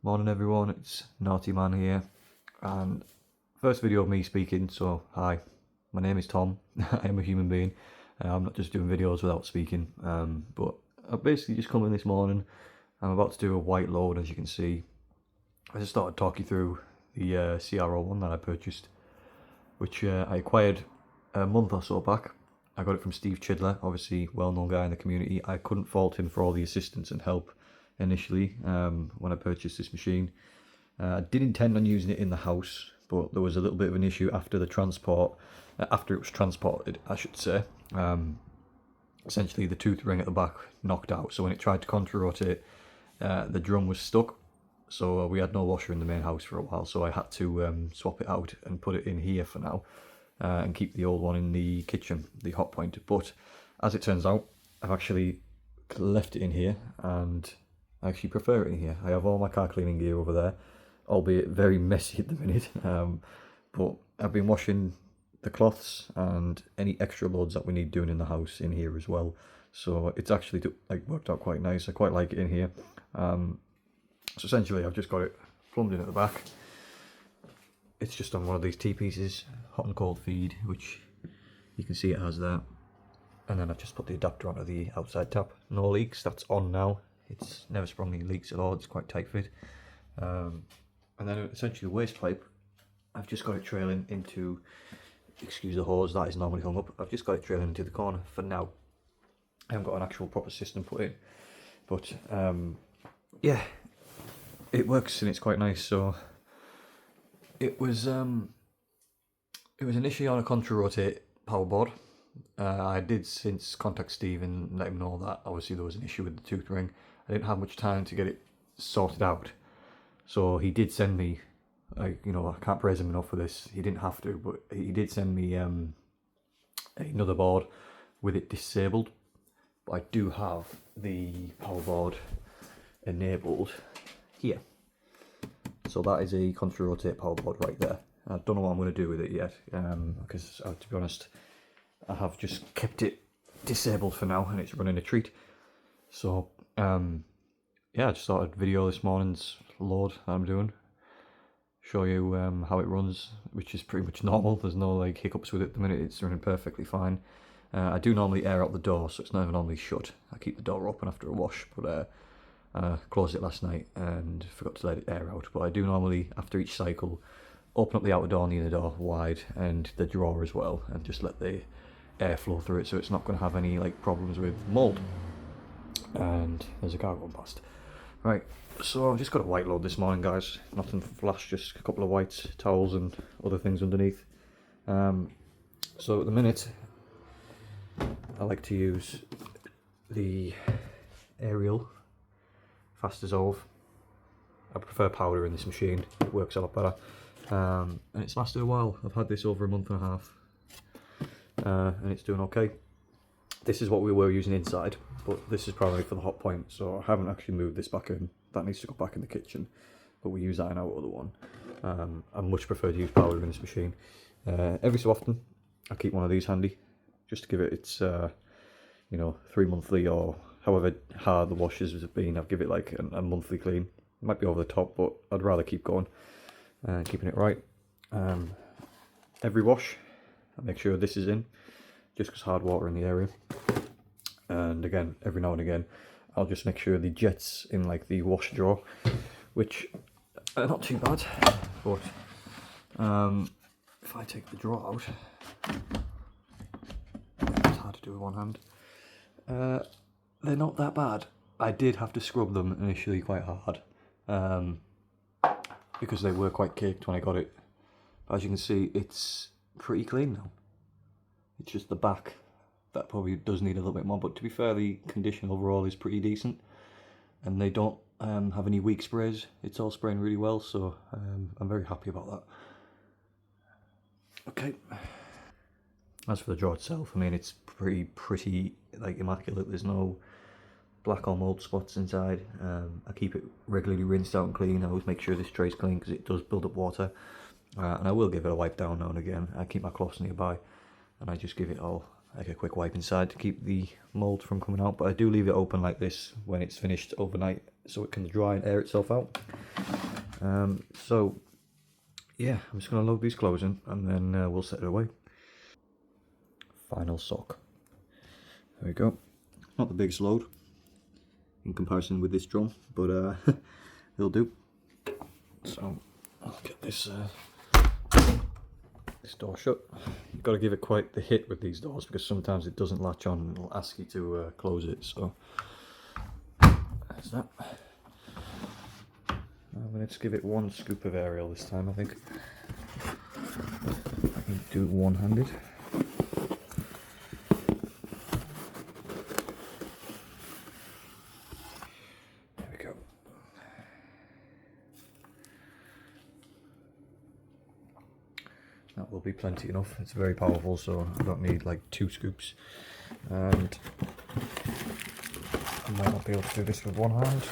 Morning everyone, it's Naughty Man here, and first video of me speaking, so hi, my name is Tom. I am a human being. I'm not just doing videos without speaking, but I've basically just come in this morning. I'm about to do a white load, as you can see. I just thought I'd talk you through the CR01 that I purchased, which I acquired a month or so back. I got it from Steve Chidler, obviously well-known guy in the community. I couldn't fault him for all the assistance and help initially when I purchased this machine. I did intend on using it in the house, but there was a little bit of an issue after the transport, after it was transported, I should say. Essentially the tooth ring at the back knocked out, so when it tried to contra-rotate, the drum was stuck, so we had no washer in the main house for a while, so I had to swap it out and put it in here for now, and keep the old one in the kitchen, the hot point. But as it turns out, I've actually left it in here, and I actually prefer it in here. I have all my car cleaning gear over there, albeit very messy at the minute, but I've been washing the cloths and any extra loads that we need doing in the house in here as well, so it's actually worked out quite nice. I quite like it in here. So essentially I've just got it plumbed in at the back. It's just on one of these T-pieces, hot and cold feed, which you can see it has that, and then I've just put the adapter onto the outside tap. No leaks, that's on now. It's never sprung any leaks at all, it's quite tight fit. And then essentially the waste pipe, I've just got it trailing into, excuse the hose, that is normally hung up, I've just got it trailing into the corner for now. I haven't got an actual proper system put in, but yeah, it works and it's quite nice. So it was initially on a contra-rotate power board. I did since contact Steve and let him know that obviously there was an issue with the tooth ring. I didn't have much time to get it sorted out, so he did send me, I can't praise him enough for this. He didn't have to, but he did send me another board with it disabled. But I do have the power board enabled here, so that is a contra-rotate power board right there. I don't know what I'm going to do with it yet, because to be honest, I have just kept it disabled for now and it's running a treat. So yeah, I just thought I'd video this morning's load that I'm doing, show you how it runs, which is pretty much normal. There's no hiccups with it at the minute, it's running perfectly fine. I do normally air out the door, so it's never normally shut. I keep the door open after a wash, but I closed it last night and forgot to let it air out. But I do normally, after each cycle, open up the outer door and the inner door wide, and the drawer as well, and just let the air flow through it, so it's not going to have any problems with mould. And there's a car going past. Right, so I've just got a white load this morning, guys. Nothing flash, just a couple of white towels and other things underneath. So at the minute, I like to use the Ariel Fast Dissolve. I prefer powder in this machine, it works a lot better. And it's lasted a while. I've had this over a month and a half, and it's doing okay. This is what we were using inside, but this is probably for the hot point, so I haven't actually moved this back in. That needs to go back in the kitchen, but we use that in our other one. I much prefer to use powder in this machine. Every so often I keep one of these handy, just to give it its 3 monthly, or however hard the washes have been, I'll give it a monthly clean. It might be over the top, but I'd rather keep going and keeping it right. Every wash I make sure this is in, just because hard water in the area. And again, every now and again I'll just make sure the jet's in the wash drawer, which are not too bad, but if I take the drawer out, it's hard to do with one hand, they're not that bad. I did have to scrub them initially quite hard, because they were quite caked when I got it. But as you can see, it's pretty clean now. It's just the back that probably does need a little bit more, but to be fair, the condition overall is pretty decent, and they don't have any weak sprays. It's all spraying really well, so I'm very happy about that. Okay, as for the drawer itself, I mean, it's pretty immaculate. There's no black or mold spots inside. I keep it regularly rinsed out and clean. I always make sure this tray's clean because it does build up water, and I will give it a wipe down now and again. I keep my cloths nearby and I just give it all a quick wipe inside to keep the mold from coming out, but I do leave it open like this when it's finished overnight so it can dry and air itself out. So yeah, I'm just going to load these clothes in and then we'll set it away. Final sock. There we go. Not the biggest load in comparison with this drum, but it'll do. So I'll get this this door shut. You've got to give it quite the hit with these doors because sometimes it doesn't latch on and it'll ask you to close it. So there's that. I'm going to give it one scoop of Ariel this time, I think. I can do it one-handed. There we go. That will be plenty enough. It's very powerful, so I don't need like 2 scoops. And I might not be able to do this with one hand.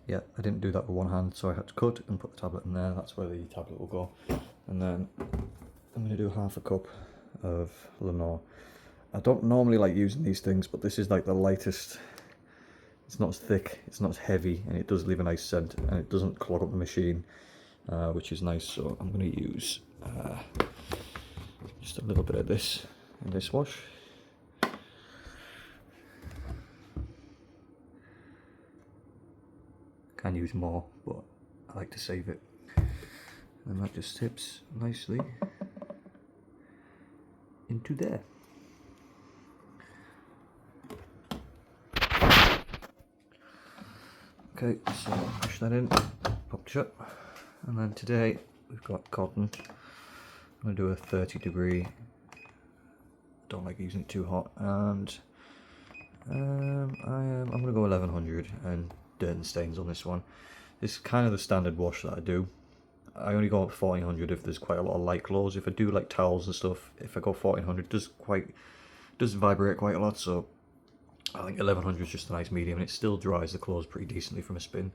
Yeah, I didn't do that with one hand, so I had to cut and put the tablet in there. That's where the tablet will go. And then I'm going to do half a cup of Lenore. I don't normally like using these things, but this is like the lightest. It's not as thick, it's not as heavy, and it does leave a nice scent, and it doesn't clog up the machine, which is nice. So I'm going to use just a little bit of this in this wash. Can use more, but I like to save it. And that just tips nicely into there. Okay, so push that in, popped shut. And then today we've got cotton. I'm going to do a 30°. Don't like using it too hot. And I'm going to go 1100 and dirt and stains on this one. This is kind of the standard wash that I do. I only go up 1400 if there's quite a lot of light clothes. If I do like towels and stuff, if I go 1400, it does vibrate quite a lot. So I think 1100 is just a nice medium, and it still dries the clothes pretty decently from a spin.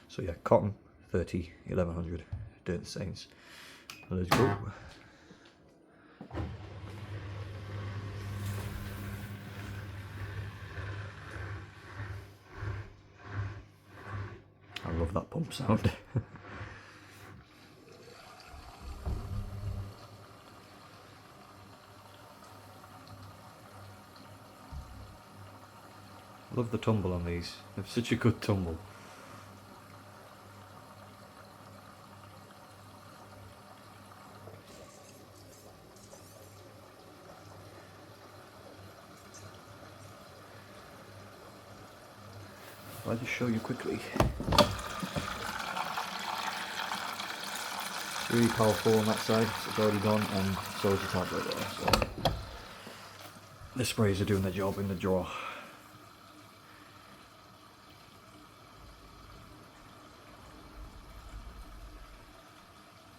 So yeah, cotton 30, 1100, dirt and stains. Let's go. I love that pump sound. I love the tumble on these. They have such a good tumble. I'll just show you quickly. Really powerful on that side, so it's already done, and so is the tablet there. So the sprays are doing their job in the drawer.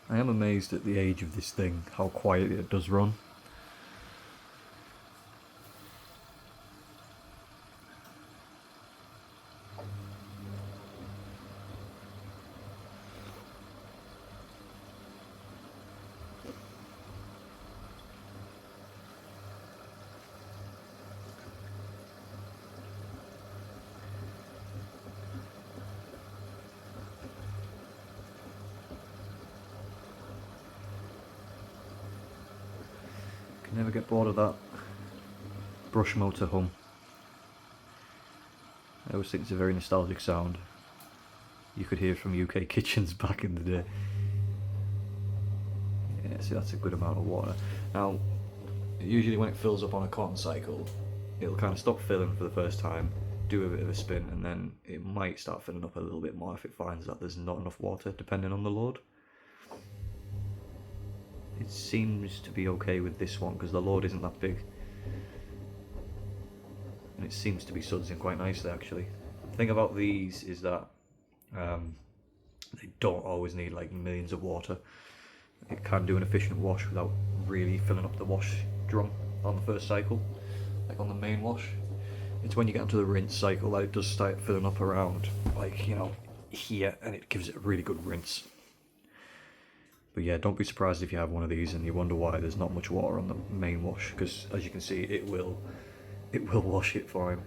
I am amazed at the age of this thing, how quiet it does run. Can never get bored of that brush motor hum. I always think it's a very nostalgic sound. You could hear from UK kitchens back in the day. Yeah, see, that's a good amount of water. Now, usually when it fills up on a cotton cycle, it'll kind of stop filling for the first time, do a bit of a spin, and then it might start filling up a little bit more if it finds that there's not enough water, depending on the load. It seems to be okay with this one because the load isn't that big, and it seems to be sudsing quite nicely actually. The thing about these is that they don't always need like millions of water. It can do an efficient wash without really filling up the wash drum on the first cycle, like on the main wash. It's when you get into the rinse cycle that it does start filling up around, like, you know, here, and it gives it a really good rinse. But yeah, don't be surprised if you have one of these and you wonder why there's not much water on the main wash, because as you can see, it will wash it for him.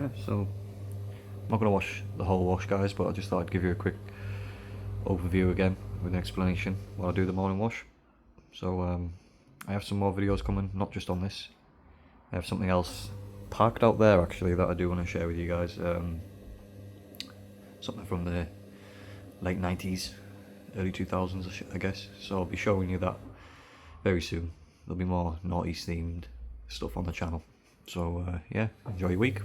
yeah, so I'm not going to wash the whole wash, guys, but I just thought I'd give you a quick overview again with an explanation while I do the morning wash. So I have some more videos coming, not just on this. I have something else parked out there actually that I do want to share with you guys. Something from the late 90s, early 2000s, I guess. So I'll be showing you that very soon. There'll be more noughties themed stuff on the channel. So yeah, enjoy your week.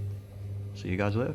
See you guys later.